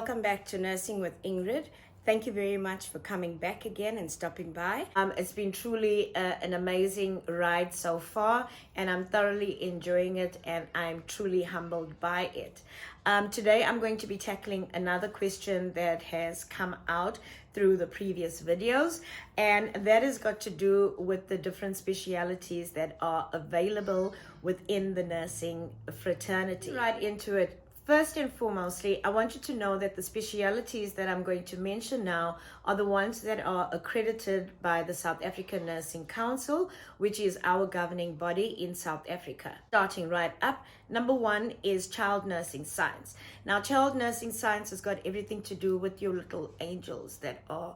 Welcome back to Nursing with Ingrid. Thank you very much for coming back again and stopping by. It's been truly an amazing ride so far, and I'm thoroughly enjoying it, and I'm truly humbled by it. Today I'm going to be tackling another question that has come out through the previous videos, and that has got to do with the different specialities that are available within the nursing fraternity. Right into it. First and foremostly, I want you to know that the specialities that I'm going to mention now are the ones that are accredited by the South African Nursing Council, which is our governing body in South Africa. Starting right up, number one is child nursing science. Now, child nursing science has got everything to do with your little angels that are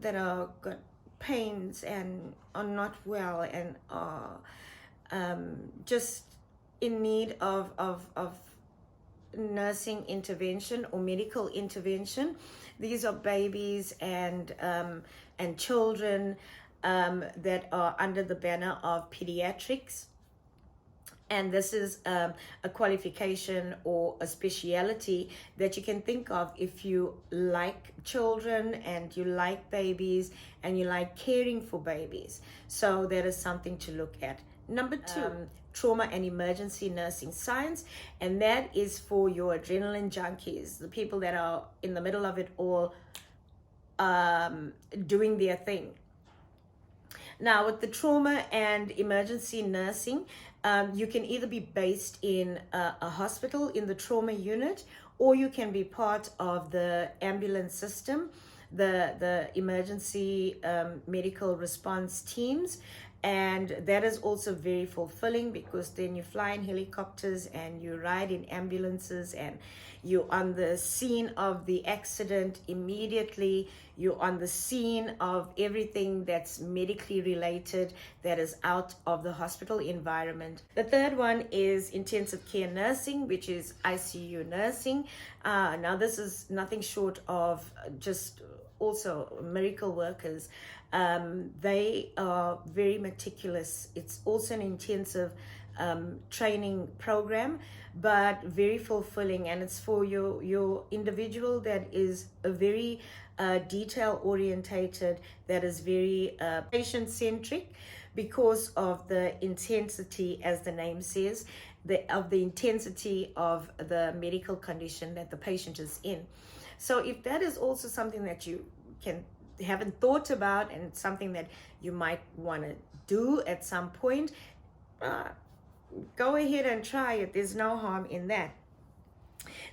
got pains and are not well and are just in need of nursing intervention or medical intervention. These are babies and children that are under the banner of pediatrics, and this is a qualification or a speciality that you can think of if you like children and you like babies and you like caring for babies. So that is something to look at. Number two, trauma and emergency nursing science, and that is for your adrenaline junkies, the people that are in the middle of it all, doing their thing. Now, with the trauma and emergency nursing, you can either be based in a hospital in the trauma unit, or you can be part of the ambulance system, the emergency medical response teams. And that is also very fulfilling, because then you fly in helicopters and you ride in ambulances and you're on the scene of the accident immediately. You're on the scene of everything that's medically related that is out of the hospital environment. The third one is intensive care nursing, which is ICU nursing. Now, this is nothing short of just also miracle workers. They are very meticulous. It's also an intensive training program, but very fulfilling, and it's for your individual that is a very detail orientated, that is very patient centric, because of the intensity, as the name says, the intensity of the medical condition that the patient is in. So if that is also something that you haven't thought about, and it's something that you might want to do at some point, go ahead and try it. There's no harm in that.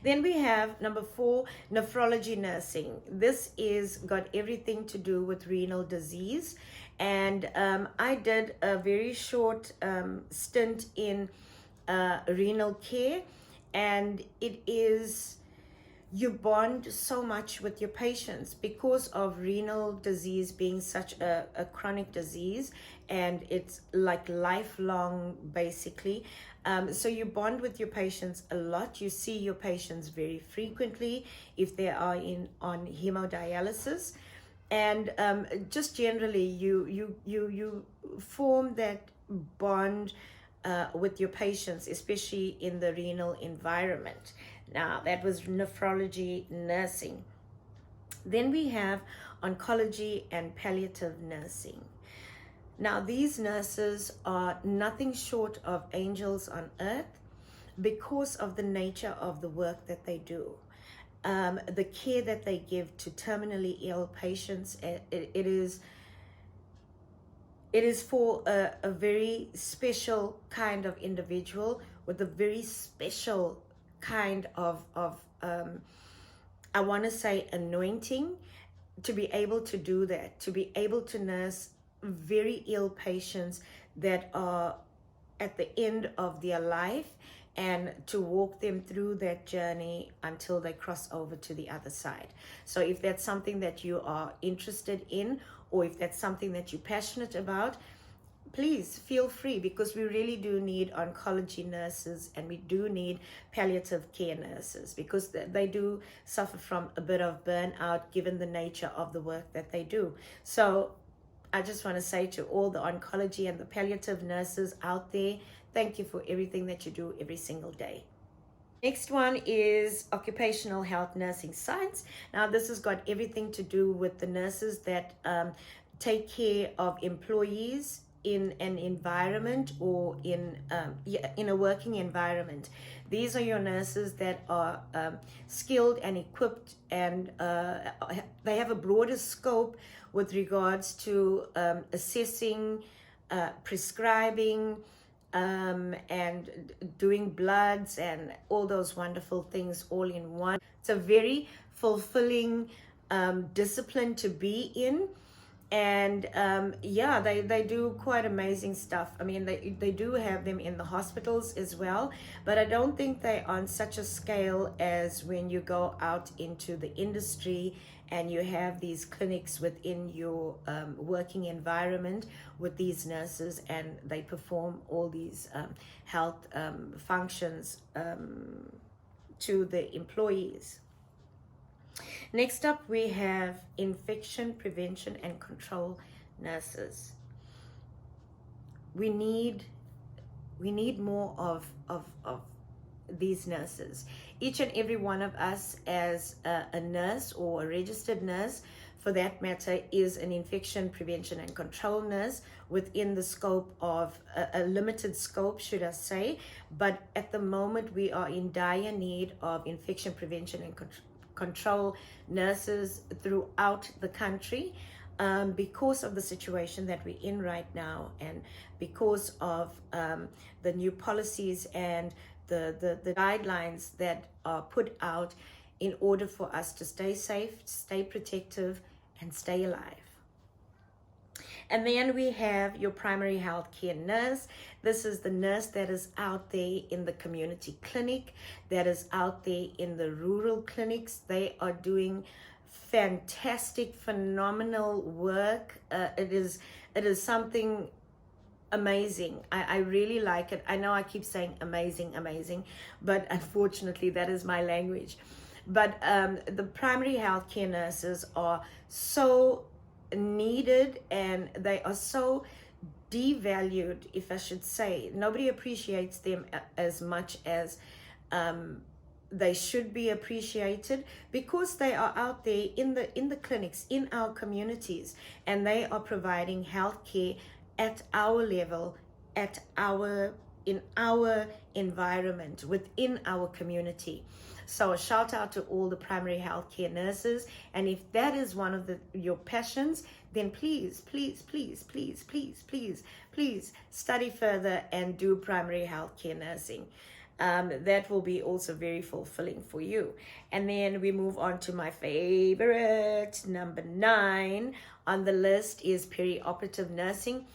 Then we have number 4, nephrology nursing. This is got everything to do with renal disease, and I did a very short stint in renal care, and it is, you bond so much with your patients because of renal disease being such a chronic disease, and it's like lifelong basically. So you bond with your patients a lot. You see your patients very frequently if they are on hemodialysis, and just generally you form that bond with your patients, especially in the renal environment. Now, that was nephrology nursing. Then we have oncology and palliative nursing. Now, these nurses are nothing short of angels on earth because of the nature of the work that they do. The care that they give to terminally ill patients, it is for a very special kind of individual with a very special kind of I want to say anointing, to be able to do that, to be able to nurse very ill patients that are at the end of their life, and to walk them through that journey until they cross over to the other side. So if that's something that you are interested in, or if that's something that you're passionate about, please feel free, because we really do need oncology nurses, and we do need palliative care nurses, because they do suffer from a bit of burnout given the nature of the work that they do. So I just want to say to all the oncology and the palliative nurses out there, thank you for everything that you do every single day. Next one is Occupational Health Nursing Science. Now, this has got everything to do with the nurses that take care of employees in an environment or in a working environment. These are your nurses that are skilled and equipped, and they have a broader scope with regards to assessing, prescribing, and doing bloods and all those wonderful things all in one. It's a very fulfilling discipline to be in. And yeah, they do quite amazing stuff. I mean, they do have them in the hospitals as well, but I don't think they're on such a scale as when you go out into the industry and you have these clinics within your working environment with these nurses, and they perform all these health functions to the employees. Next up, we have infection prevention and control nurses. We need more of these nurses. Each and every one of us as a nurse or a registered nurse, for that matter, is an infection prevention and control nurse within the scope of a limited scope, should I say. But at the moment, we are in dire need of infection prevention and control nurses throughout the country, because of the situation that we're in right now, and because of the new policies and the guidelines that are put out in order for us to stay safe, stay protective, and stay alive. And then we have your primary health care nurse. This is the nurse that is out there in the community clinic, that is out there in the rural clinics. They are doing fantastic, phenomenal work. It is something amazing. I really like it. I know I keep saying amazing, but unfortunately that is my language. But the primary health care nurses are so needed, and they are so devalued, if I should say. Nobody appreciates them as much as they should be appreciated, because they are out there in the clinics, in our communities, and they are providing health care at our level, in our environment, within our community. So a shout out to all the primary health care nurses. And if that is one of your passions, then please study further and do primary health care nursing. That will be also very fulfilling for you. And then we move on to my favorite, number 9 on the list is perioperative nursing.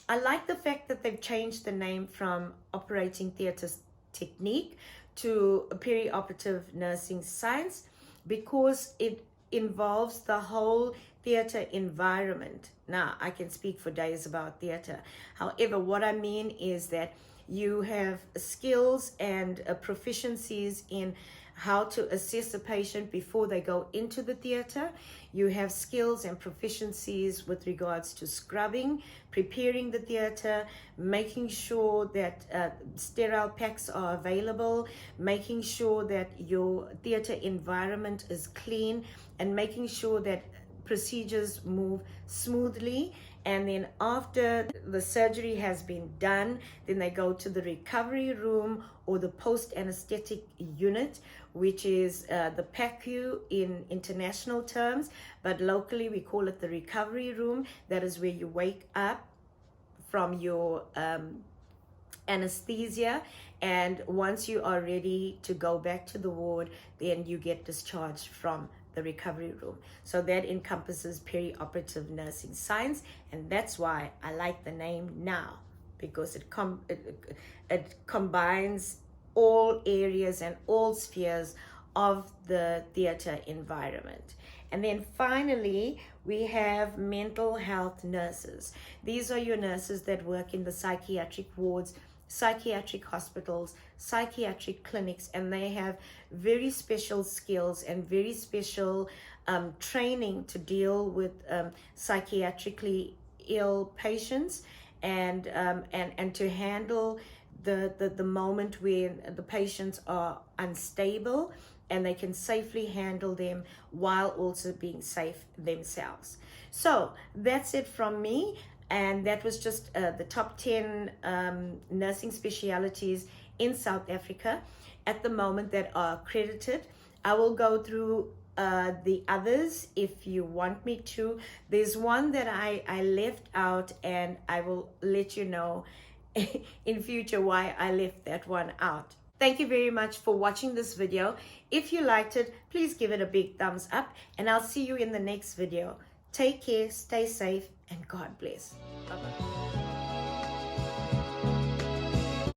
I like the fact that they've changed the name from operating theatre technique to perioperative nursing science, because it involves the whole theatre environment. Now, I can speak for days about theatre. However, what I mean is that you have skills and proficiencies in how to assess a patient before they go into the theatre. You have skills and proficiencies with regards to scrubbing, preparing the theatre, making sure that sterile packs are available, making sure that your theatre environment is clean, and making sure that procedures move smoothly. And then after the surgery has been done, then they go to the recovery room or the post-anesthetic unit, which is the PACU in international terms, but locally we call it the recovery room. That is where you wake up from your anesthesia, and once you are ready to go back to the ward, then you get discharged from the recovery room. So that encompasses perioperative nursing science, and that's why I like the name now, because it combines all areas and all spheres of the theatre environment. And then finally, we have mental health nurses. These are your nurses that work in the psychiatric wards, psychiatric hospitals, psychiatric clinics, and they have very special skills and very special training to deal with psychiatrically ill patients, and to handle the moment when the patients are unstable and they can safely handle them while also being safe themselves. So that's it from me. And that was just the top 10 nursing specialities in South Africa at the moment that are accredited. I will go through the others if you want me to. There's one that I left out, and I will let you know in future why I left that one out. Thank you very much for watching this video. If you liked it, please give it a big thumbs up, and I'll see you in the next video. Take care, stay safe, and God bless. Bye-bye.